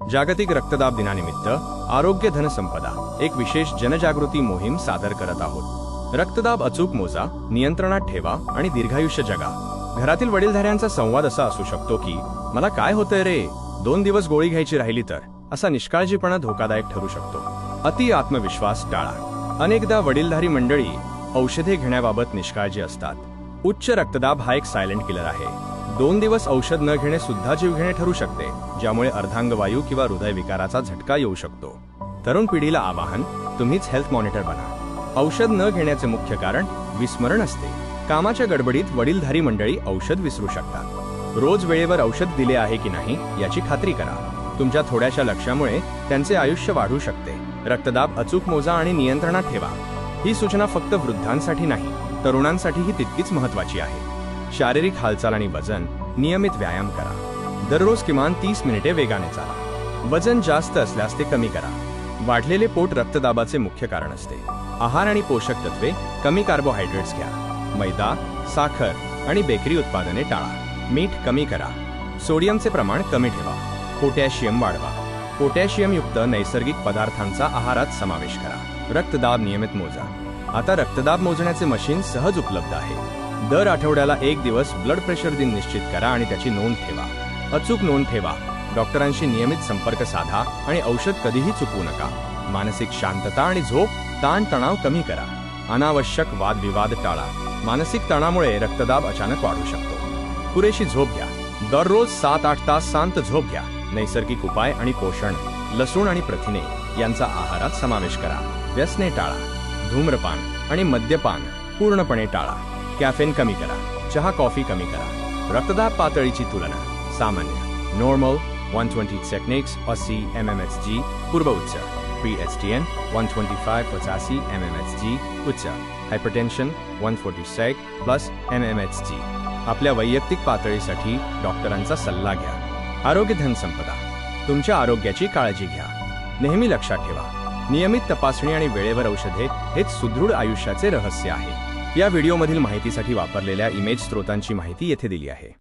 जागतिक रक्तदाब दिनानिमित्त आरोग्य धन संपदा एक विशेष जनजागृती मोहीम सादर करत आहोत। रक्तदाब अचूक मोजा, नियंत्रणात ठेवा आणि दीर्घायुष्य जगा। घरातील वडीलधाऱ्यांचा संवाद असा असू शकतो की मला काय होतंय रे, 2 दिवस गोळी घ्यायची राहिली तर, असा निष्काळजीपणा धोकादायक ठरू शकतो। अति आत्मविश्वास टाळा। अनेकदा वडीलधारी मंडळी औषधे घेण्याबाबत निष्काळजी असतात। उच्च रक्तदाब हा एक सायलेंट किलर आहे। 2 दिवस औषध न घेणे सुद्धा जीवघेणे ठरू शकते, ज्यामुळे अर्धांगवायू किंवा हृदयविकाराचा झटका येऊ शकतो। तरुण पिढीला आवाहन, तुम्हीच हेल्थ मॉनिटर बना। औषध न घेण्याचे मुख्य कारण विस्मरण असते। कामाच्या गडबडीत वडीलधारी मंडळी औषध विसरू शकतात। रोज वेळेवर औषध दिले आहे की नाही याची खात्री करा। तुमच्या थोड्याशा लक्षामुळे त्यांचे आयुष्य वाढू शकते। रक्तदाब अचूक मोजा आणि नियंत्रणात ठेवा। ही सूचना फक्त वृद्धांसाठी नाही, तरुणांसाठीही तितकीच महत्त्वाची आहे। शारीरिक हालचाल आणि वजन, नियमित व्यायाम करा। दररोज किमान 30 मिनिटे वेगाने चाला। वजन जास्त असल्यास ते कमी करा। वाढलेले पोट रक्तदाबाचे मुख्य कारण असते। आहार आणि पोषक तत्वे, कमी कार्बोहायड्रेट्स घ्या। मैदा, साखर आणि बेकरी उत्पादने टाळा। मीठ कमी करा। सोडियमचे प्रमाण कमी ठेवा। पोटॅशियम वाढवा। पोटॅशियमयुक्त नैसर्गिक पदार्थांचा आहारात समावेश करा। रक्तदाब नियमित मोजा। आता रक्तदाब मोजण्याचे मशीन सहज उपलब्ध आहे। दर आठवड्याला 1 दिवस ब्लड प्रेशर दिन निश्चित करा आणि त्याची नोंद ठेवा। अचूक नोंद ठेवा। डॉक्टरांशी नियमित संपर्क साधा आणि औषध कधीही चुकवू नका। मानसिक शांतता आणि झोप, ताण तणाव कमी करा। अनावश्यक वादविवाद टाळा। मानसिक तणावामुळे रक्तदाब अचानक वाढू शकतो। पुरेशी झोप घ्या। दररोज 7-8 तास शांत झोप घ्या। नैसर्गिक उपाय आणि पोषण, लसूण आणि प्रथिने यांचा आहारात समावेश करा। व्यसने टाळा। धूम्रपान आणि मद्यपान पूर्णपणे टाळा। कॅफेन कमी करा। चहा कॉफी कमी करा। रक्तदाब पातळीची तुलना, सामान्य नॉर्मल 120 टेक्निक्स 80 mmHg, पूर्व उच्च pre-STN 125-85 mmHg, उच्च हायपरटेन्शन 146 प्लस mmHg। आपल्या वैयक्तिक पातळीसाठी डॉक्टरांचा सल्ला घ्या। आरोग्य धन संपदा, तुमच्या आरोग्याची काळजी घ्या। नेहमी लक्षात ठेवा, नियमित तपासणी आणि वेळेवर औषधे हेच सुदृढ आयुष्याचे रहस्य आहे। या व्हिडिओमधील माहितीसाठी वापरलेल्या इमेज स्रोतांची माहिती येथे दिली आहे।